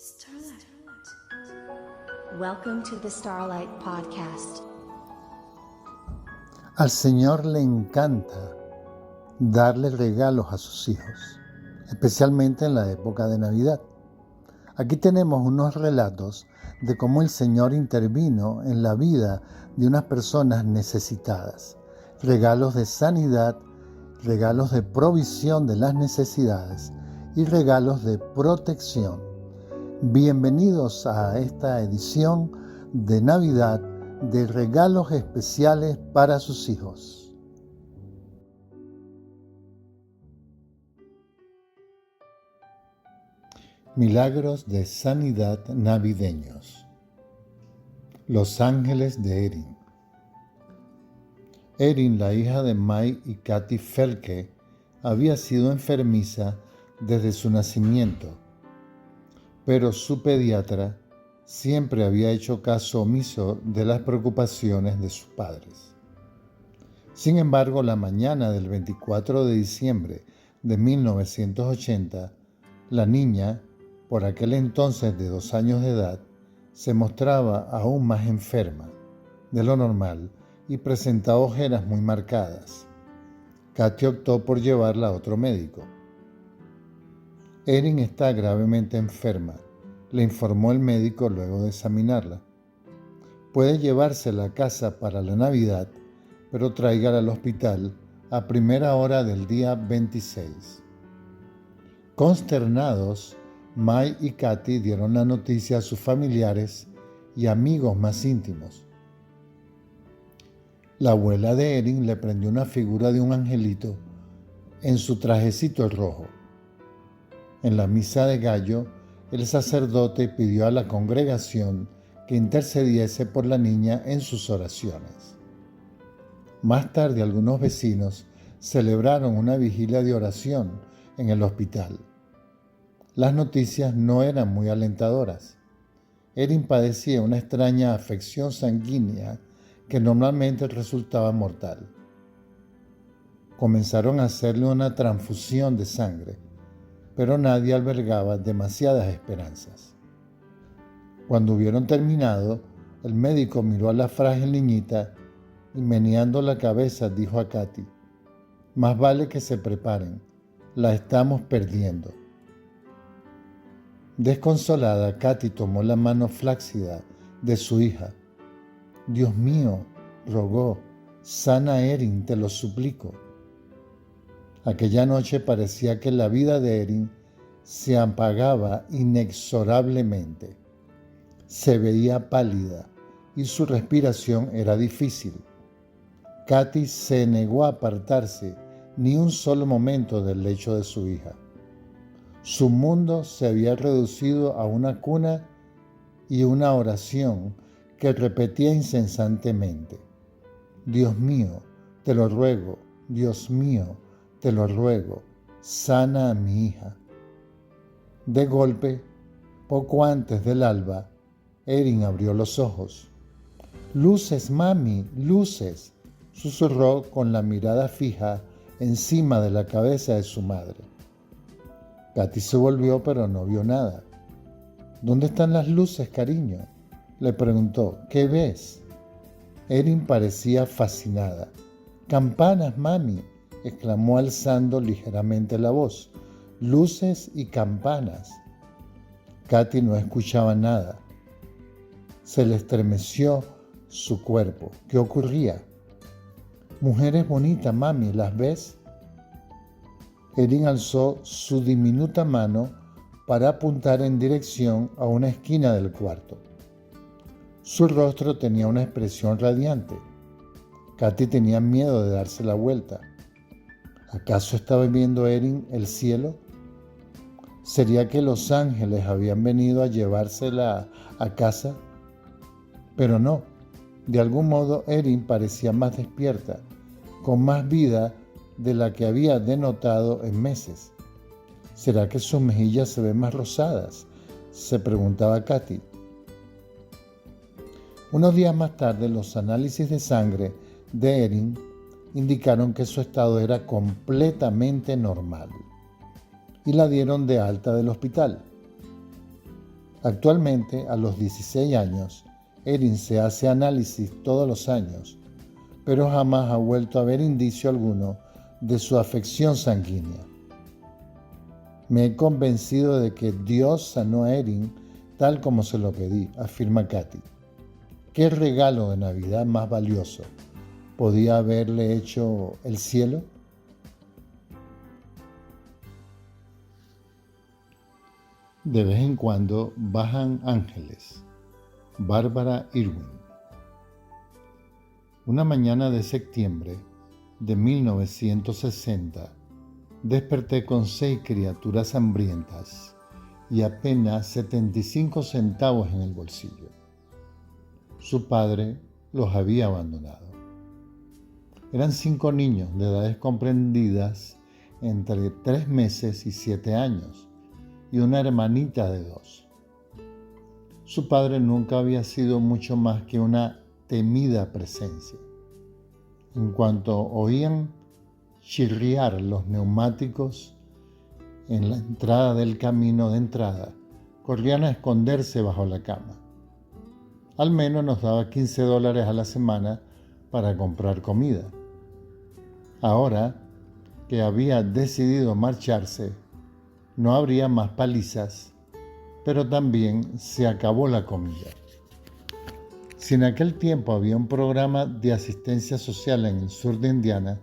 Starlight. Welcome to the Starlight Podcast. Al Señor le encanta darle regalos a sus hijos, especialmente en la época de Navidad. Aquí tenemos unos relatos de cómo el Señor intervino en la vida de unas personas necesitadas. Regalos de sanidad, regalos de provisión de las necesidades y regalos de protección. Bienvenidos a esta edición de Navidad de regalos especiales para sus hijos. Milagros de sanidad navideños. Los ángeles de Erin. Erin, la hija de Mike y Katy Felke, había sido enfermiza desde su nacimiento, pero su pediatra siempre había hecho caso omiso de las preocupaciones de sus padres. Sin embargo, la mañana del 24 de diciembre de 1980, la niña, por aquel entonces de 2 años de edad, se mostraba aún más enferma de lo normal y presentaba ojeras muy marcadas. Katy optó por llevarla a otro médico. Erin está gravemente enferma, le informó el médico luego de examinarla. Puede llevársela a casa para la Navidad, pero tráigala al hospital a primera hora del día 26. Consternados, Mike y Katy dieron la noticia a sus familiares y amigos más íntimos. La abuela de Erin le prendió una figura de un angelito en su trajecito rojo. En la misa de gallo, el sacerdote pidió a la congregación que intercediese por la niña en sus oraciones. Más tarde, algunos vecinos celebraron una vigilia de oración en el hospital. Las noticias no eran muy alentadoras. Erin padecía una extraña afección sanguínea que normalmente resultaba mortal. Comenzaron a hacerle una transfusión de sangre, pero nadie albergaba demasiadas esperanzas. Cuando hubieron terminado, el médico miró a la frágil niñita y meneando la cabeza dijo a Katy: «Más vale que se preparen, la estamos perdiendo». Desconsolada, Katy tomó la mano flácida de su hija. «Dios mío», rogó, «sana a Erin, te lo suplico». Aquella noche parecía que la vida de Erin se apagaba inexorablemente. Se veía pálida y su respiración era difícil. Katy se negó a apartarse ni un solo momento del lecho de su hija. Su mundo se había reducido a una cuna y una oración que repetía incesantemente: «Dios mío, te lo ruego, Dios mío, te lo ruego, sana a mi hija». De golpe, poco antes del alba, Erin abrió los ojos. «Luces, mami, luces», susurró con la mirada fija encima de la cabeza de su madre. Katy se volvió, pero no vio nada. «¿Dónde están las luces, cariño?», le preguntó. «¿Qué ves?». Erin parecía fascinada. «Campanas, mami», exclamó alzando ligeramente la voz. «Luces y campanas». Katy no escuchaba nada. Se le estremeció su cuerpo. ¿Qué ocurría? «Mujeres bonitas, mami, ¿las ves?». Erin alzó su diminuta mano para apuntar en dirección a una esquina del cuarto. Su rostro tenía una expresión radiante. Katy tenía miedo de darse la vuelta. ¿Acaso estaba viendo Erin el cielo? ¿Sería que los ángeles habían venido a llevársela a casa? Pero no. De algún modo Erin parecía más despierta, con más vida de la que había denotado en meses. ¿Será que sus mejillas se ven más rosadas?, se preguntaba Katy. Unos días más tarde, los análisis de sangre de Erin indicaron que su estado era completamente normal y la dieron de alta del hospital. Actualmente, a los 16 años, Erin se hace análisis todos los años, pero jamás ha vuelto a ver indicio alguno de su afección sanguínea. Me he convencido de que Dios sanó a Erin tal como se lo pedí, afirma Katy. ¿Qué regalo de Navidad más valioso podía haberle hecho el cielo? De vez en cuando bajan ángeles. Bárbara Irwin. Una mañana de septiembre de 1960, desperté con 6 criaturas hambrientas y apenas 75 centavos en el bolsillo. Su padre los había abandonado. Eran 5 niños de edades comprendidas entre 3 meses y 7 años y una hermanita de 2. Su padre nunca había sido mucho más que una temida presencia. En cuanto oían chirriar los neumáticos en la entrada del camino de entrada, corrían a esconderse bajo la cama. Al menos nos daba $15 a la semana para comprar comida. Ahora que había decidido marcharse, no habría más palizas, pero también se acabó la comida. Si en aquel tiempo había un programa de asistencia social en el sur de Indiana,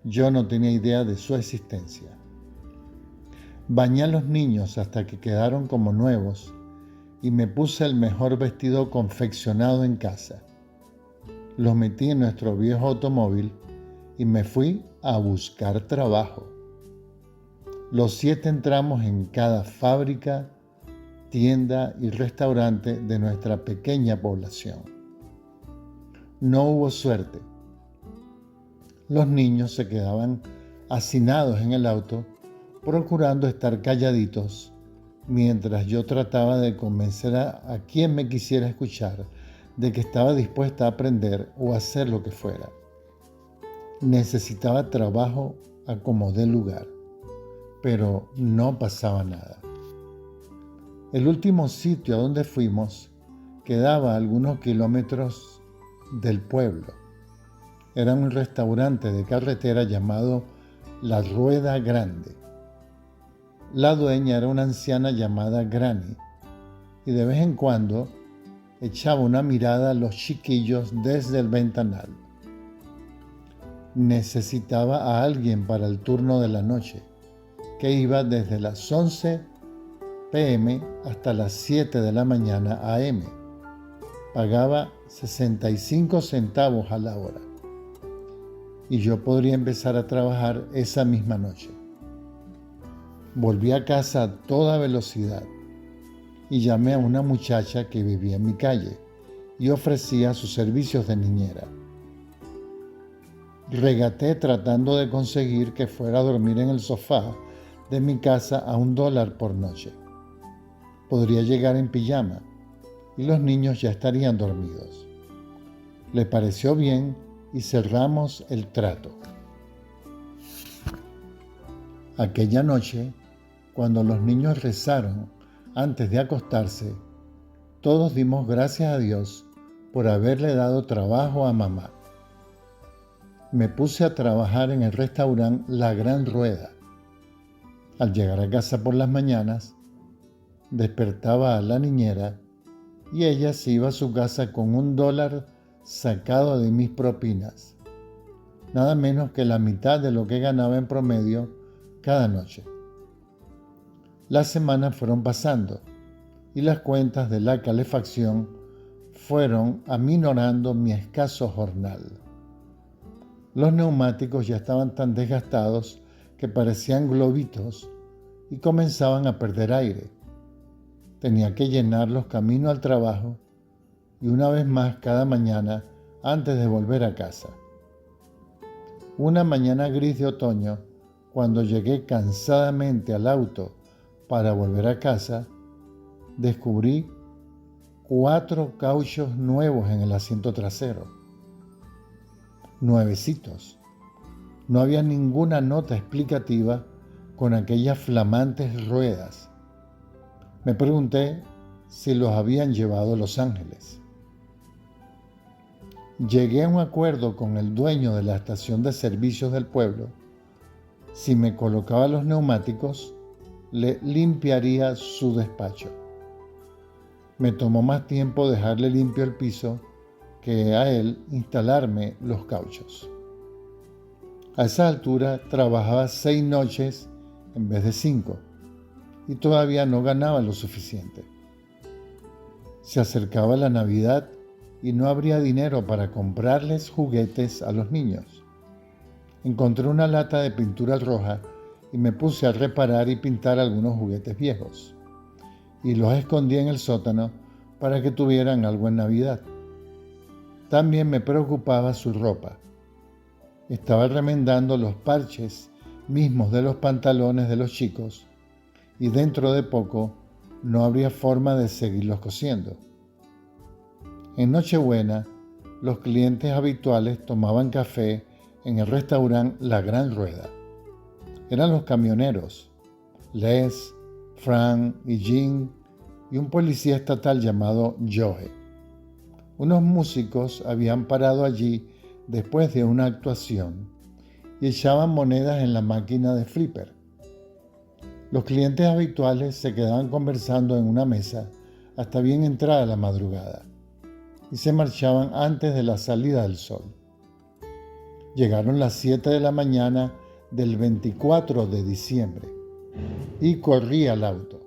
yo no tenía idea de su existencia. Bañé a los niños hasta que quedaron como nuevos y me puse el mejor vestido confeccionado en casa. Los metí en nuestro viejo automóvil y me fui a buscar trabajo. Los 7 entramos en cada fábrica, tienda y restaurante de nuestra pequeña población. No hubo suerte. Los niños se quedaban hacinados en el auto, procurando estar calladitos, mientras yo trataba de convencer a quien me quisiera escuchar de que estaba dispuesta a aprender o hacer lo que fuera. Necesitaba trabajo a como dé lugar, pero no pasaba nada. El último sitio a donde fuimos quedaba a algunos kilómetros del pueblo. Era un restaurante de carretera llamado La Rueda Grande. La dueña era una anciana llamada Granny y de vez en cuando echaba una mirada a los chiquillos desde el ventanal. Necesitaba a alguien para el turno de la noche, que iba desde las 11 p.m. hasta las 7 de la mañana a.m. Pagaba 65 centavos a la hora. Y yo podría empezar a trabajar esa misma noche. Volví a casa a toda velocidad y llamé a una muchacha que vivía en mi calle y ofrecía sus servicios de niñera. Regaté tratando de conseguir que fuera a dormir en el sofá de mi casa a $1 por noche. Podría llegar en pijama y los niños ya estarían dormidos. Le pareció bien y cerramos el trato. Aquella noche, cuando los niños rezaron antes de acostarse, todos dimos gracias a Dios por haberle dado trabajo a mamá. Me puse a trabajar en el restaurante La Gran Rueda. Al llegar a casa por las mañanas, despertaba a la niñera y ella se iba a su casa con $1 sacado de mis propinas, nada menos que la mitad de lo que ganaba en promedio cada noche. Las semanas fueron pasando y las cuentas de la calefacción fueron aminorando mi escaso jornal. Los neumáticos ya estaban tan desgastados que parecían globitos y comenzaban a perder aire. Tenía que llenarlos camino al trabajo y una vez más cada mañana antes de volver a casa. Una mañana gris de otoño, cuando llegué cansadamente al auto para volver a casa, descubrí 4 cauchos nuevos en el asiento trasero. Nuevecitos. No había ninguna nota explicativa con aquellas flamantes ruedas. Me pregunté si los habían llevado los ángeles. Llegué a un acuerdo con el dueño de la estación de servicios del pueblo. Si me colocaba los neumáticos, le limpiaría su despacho. Me tomó más tiempo dejarle limpio el piso que a él instalarme los cauchos. A esa altura trabajaba 6 noches en vez de 5 y todavía no ganaba lo suficiente. Se acercaba la Navidad y no habría dinero para comprarles juguetes a los niños. Encontré una lata de pintura roja y me puse a reparar y pintar algunos juguetes viejos. Y los escondí en el sótano para que tuvieran algo en Navidad. También me preocupaba su ropa. Estaba remendando los parches mismos de los pantalones de los chicos y dentro de poco no habría forma de seguirlos cosiendo. En Nochebuena, los clientes habituales tomaban café en el restaurante La Gran Rueda. Eran los camioneros, Les, Frank y Jean, y un policía estatal llamado Joe. Unos músicos habían parado allí después de una actuación y echaban monedas en la máquina de flipper. Los clientes habituales se quedaban conversando en una mesa hasta bien entrada la madrugada y se marchaban antes de la salida del sol. Llegaron las 7 de la mañana del 24 de diciembre y corrí al auto.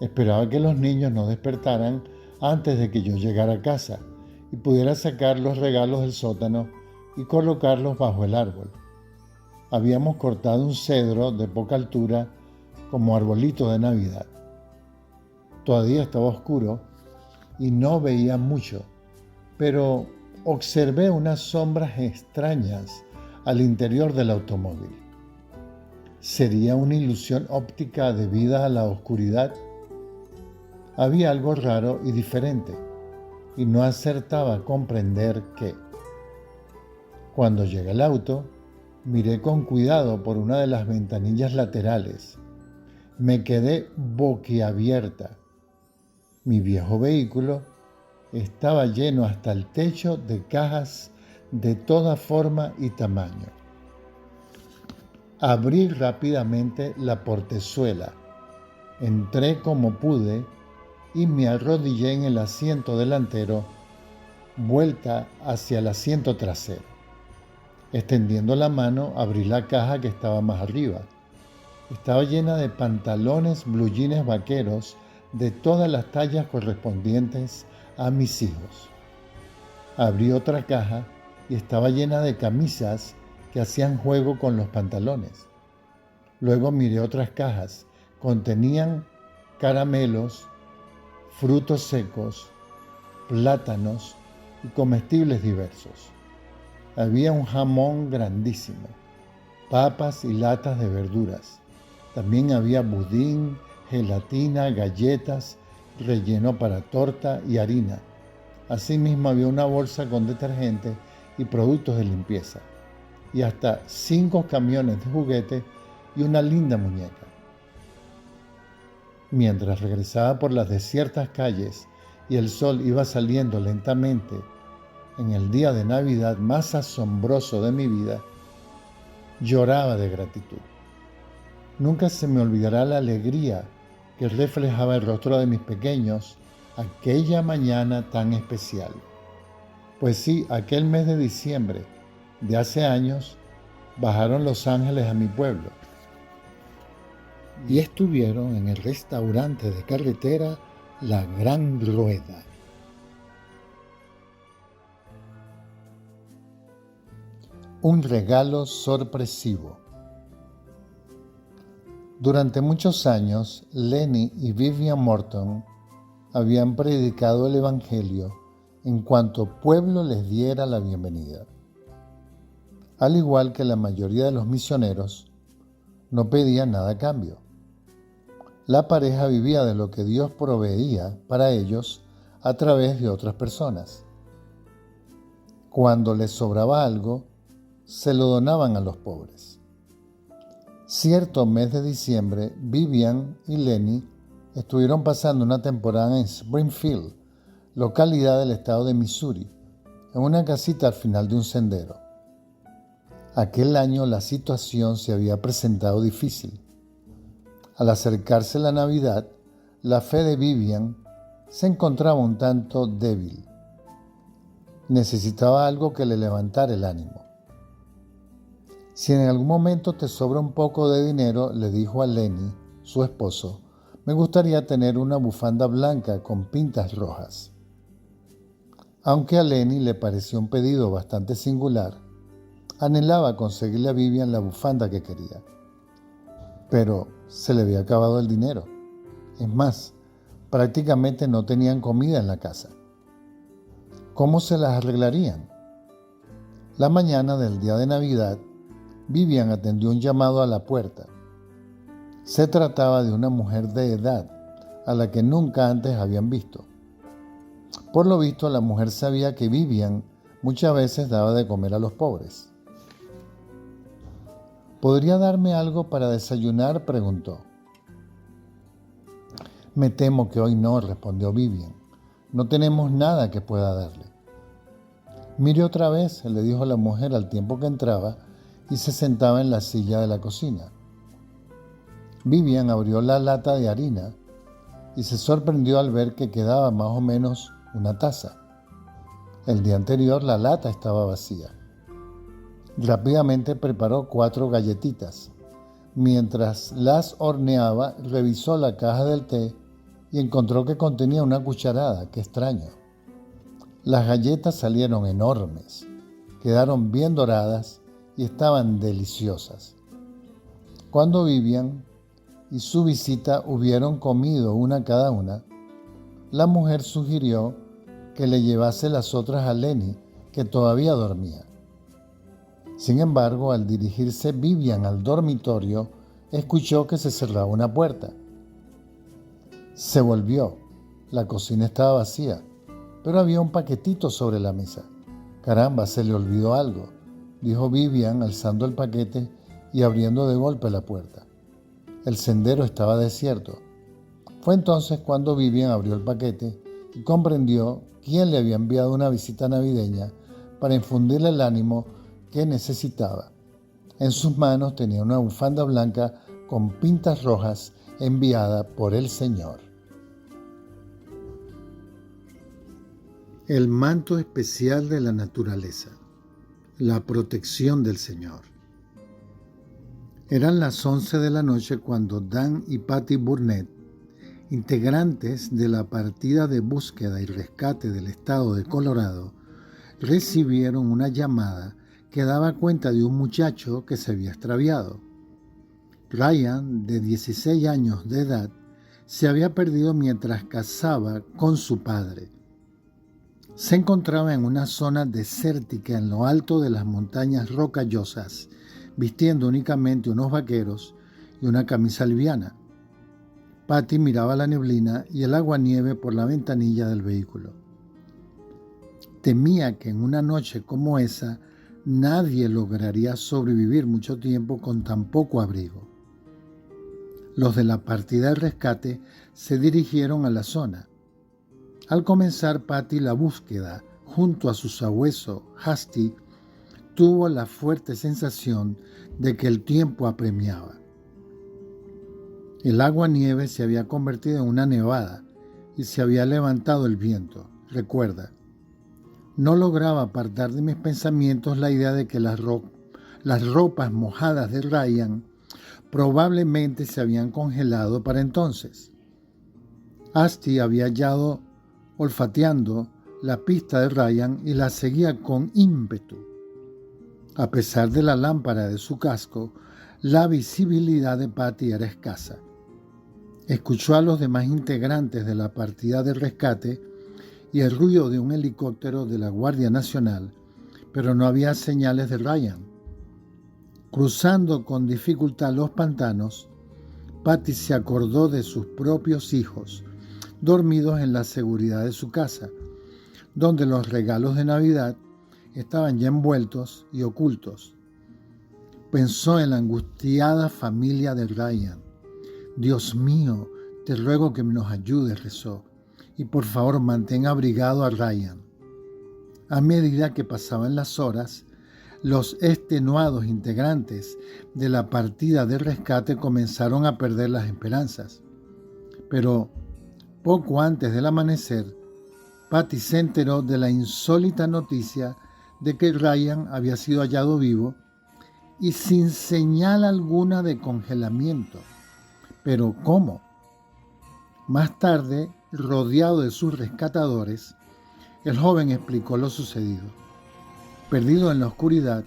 Esperaba que los niños no despertaran antes de que yo llegara a casa y pudiera sacar los regalos del sótano y colocarlos bajo el árbol. Habíamos cortado un cedro de poca altura como arbolito de Navidad. Todavía estaba oscuro y no veía mucho, pero observé unas sombras extrañas al interior del automóvil. ¿Sería una ilusión óptica debida a la oscuridad? Había algo raro y diferente, y no acertaba a comprender qué. Cuando llegué al auto, miré con cuidado por una de las ventanillas laterales. Me quedé boquiabierta. Mi viejo vehículo estaba lleno hasta el techo de cajas de toda forma y tamaño. Abrí rápidamente la portezuela, entré como pude y me arrodillé en el asiento delantero, vuelta hacia el asiento trasero. Extendiendo la mano, abrí la caja que estaba más arriba. Estaba llena de pantalones blue jeans vaqueros de todas las tallas correspondientes a mis hijos. Abrí otra caja y estaba llena de camisas que hacían juego con los pantalones. Luego miré otras cajas. Contenían caramelos, frutos secos, plátanos y comestibles diversos. Había un jamón grandísimo, papas y latas de verduras. También había budín, gelatina, galletas, relleno para torta y harina. Asimismo había una bolsa con detergente y productos de limpieza. Y hasta 5 camiones de juguetes y una linda muñeca. Mientras regresaba por las desiertas calles y el sol iba saliendo lentamente en el día de Navidad más asombroso de mi vida, lloraba de gratitud. Nunca se me olvidará la alegría que reflejaba el rostro de mis pequeños aquella mañana tan especial. Pues sí, aquel mes de diciembre de hace años bajaron los ángeles a mi pueblo y estuvieron en el restaurante de carretera La Gran Rueda. Un regalo sorpresivo. Durante muchos años, Lenny y Vivian Morton habían predicado el Evangelio en cuanto pueblo les diera la bienvenida. Al igual que la mayoría de los misioneros, no pedían nada a cambio. La pareja vivía de lo que Dios proveía para ellos a través de otras personas. Cuando les sobraba algo, se lo donaban a los pobres. Cierto mes de diciembre, Vivian y Lenny estuvieron pasando una temporada en Springfield, localidad del estado de Missouri, en una casita al final de un sendero. Aquel año la situación se había presentado difícil. Al acercarse la Navidad, la fe de Vivian se encontraba un tanto débil. Necesitaba algo que le levantara el ánimo. Si en algún momento te sobra un poco de dinero, le dijo a Lenny, su esposo, me gustaría tener una bufanda blanca con pintas rojas. Aunque a Lenny le pareció un pedido bastante singular, anhelaba conseguirle a Vivian la bufanda que quería. Pero se le había acabado el dinero. Es más, prácticamente no tenían comida en la casa. ¿Cómo se las arreglarían? La mañana del día de Navidad, Vivian atendió un llamado a la puerta. Se trataba de una mujer de edad a la que nunca antes habían visto. Por lo visto, la mujer sabía que Vivian muchas veces daba de comer a los pobres. ¿Podría darme algo para desayunar?, preguntó. Me temo que hoy no, respondió Vivian. No tenemos nada que pueda darle. Mire otra vez, le dijo la mujer al tiempo que entraba y se sentaba en la silla de la cocina. Vivian abrió la lata de harina y se sorprendió al ver que quedaba más o menos una taza. El día anterior la lata estaba vacía. Rápidamente preparó 4 galletitas. Mientras las horneaba, revisó la caja del té y encontró que contenía una cucharada. ¡Qué extraño! Las galletas salieron enormes, quedaron bien doradas y estaban deliciosas. Cuando Vivian y su visita hubieron comido una cada una, la mujer sugirió que le llevase las otras a Lenny, que todavía dormía. Sin embargo, al dirigirse Vivian al dormitorio, escuchó que se cerraba una puerta. Se volvió. La cocina estaba vacía, pero había un paquetito sobre la mesa. Caramba, se le olvidó algo, dijo Vivian alzando el paquete y abriendo de golpe la puerta. El sendero estaba desierto. Fue entonces cuando Vivian abrió el paquete y comprendió quién le había enviado una visita navideña para infundirle el ánimo que necesitaba. En sus manos tenía una bufanda blanca con pintas rojas enviada por el Señor. El manto especial de la naturaleza, la protección del Señor. Eran las 11 de la noche cuando Dan y Patty Burnett, integrantes de la partida de búsqueda y rescate del estado de Colorado, recibieron una llamada que daba cuenta de un muchacho que se había extraviado. Ryan, de 16 años de edad, se había perdido mientras cazaba con su padre. Se encontraba en una zona desértica en lo alto de las montañas rocallosas, vistiendo únicamente unos vaqueros y una camisa liviana. Patty miraba la neblina y el aguanieve por la ventanilla del vehículo. Temía que en una noche como esa nadie lograría sobrevivir mucho tiempo con tan poco abrigo. Los de la partida de rescate se dirigieron a la zona. Al comenzar Patty la búsqueda junto a su sabueso Hasty, tuvo la fuerte sensación de que el tiempo apremiaba. El agua-nieve se había convertido en una nevada y se había levantado el viento. Recuerda, no lograba apartar de mis pensamientos la idea de que las ropas mojadas de Ryan probablemente se habían congelado para entonces. Hasty había hallado olfateando la pista de Ryan y la seguía con ímpetu. A pesar de la lámpara de su casco, la visibilidad de Patty era escasa. Escuchó a los demás integrantes de la partida de rescate y el ruido de un helicóptero de la Guardia Nacional, pero no había señales de Ryan. Cruzando con dificultad los pantanos, Patty se acordó de sus propios hijos, dormidos en la seguridad de su casa, donde los regalos de Navidad estaban ya envueltos y ocultos. Pensó en la angustiada familia de Ryan. Dios mío, te ruego que nos ayudes, rezó, y por favor mantén abrigado a Ryan. A medida que pasaban las horas, los extenuados integrantes de la partida de rescate comenzaron a perder las esperanzas. Pero poco antes del amanecer, Patty se enteró de la insólita noticia de que Ryan había sido hallado vivo y sin señal alguna de congelamiento. ¿Pero cómo? Más tarde, rodeado de sus rescatadores, el joven explicó lo sucedido. Perdido en la oscuridad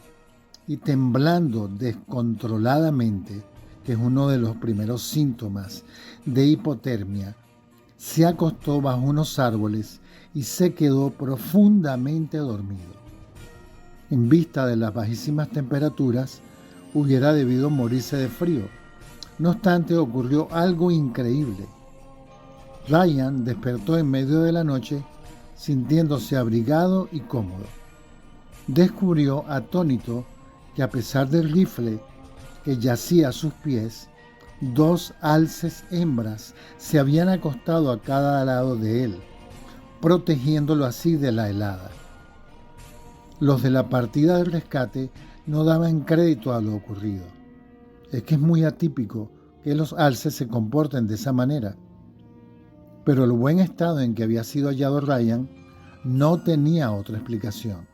y temblando descontroladamente, que es uno de los primeros síntomas de hipotermia, se acostó bajo unos árboles y se quedó profundamente dormido. En vista de las bajísimas temperaturas, hubiera debido morirse de frío. No obstante, ocurrió algo increíble. Ryan despertó en medio de la noche sintiéndose abrigado y cómodo. Descubrió atónito que a pesar del rifle que yacía a sus pies, 2 alces hembras se habían acostado a cada lado de él, protegiéndolo así de la helada. Los de la partida de rescate no daban crédito a lo ocurrido. Es que es muy atípico que los alces se comporten de esa manera. Pero el buen estado en que había sido hallado Ryan no tenía otra explicación.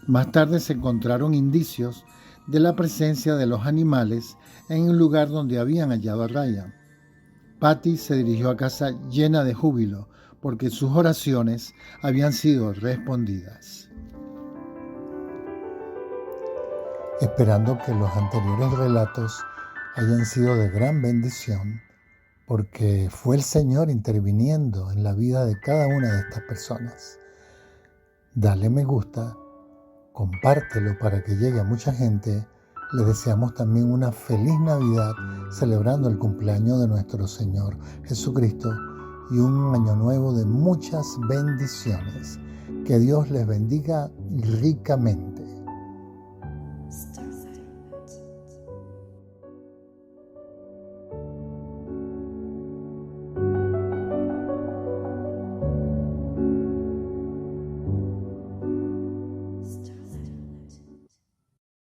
Más tarde se encontraron indicios de la presencia de los animales en el lugar donde habían hallado a Ryan. Patty se dirigió a casa llena de júbilo porque sus oraciones habían sido respondidas. Esperando que los anteriores relatos hayan sido de gran bendición, porque fue el Señor interviniendo en la vida de cada una de estas personas. Dale me gusta, compártelo para que llegue a mucha gente. Les deseamos también una feliz Navidad, celebrando el cumpleaños de nuestro Señor Jesucristo y un año nuevo de muchas bendiciones. Que Dios les bendiga ricamente.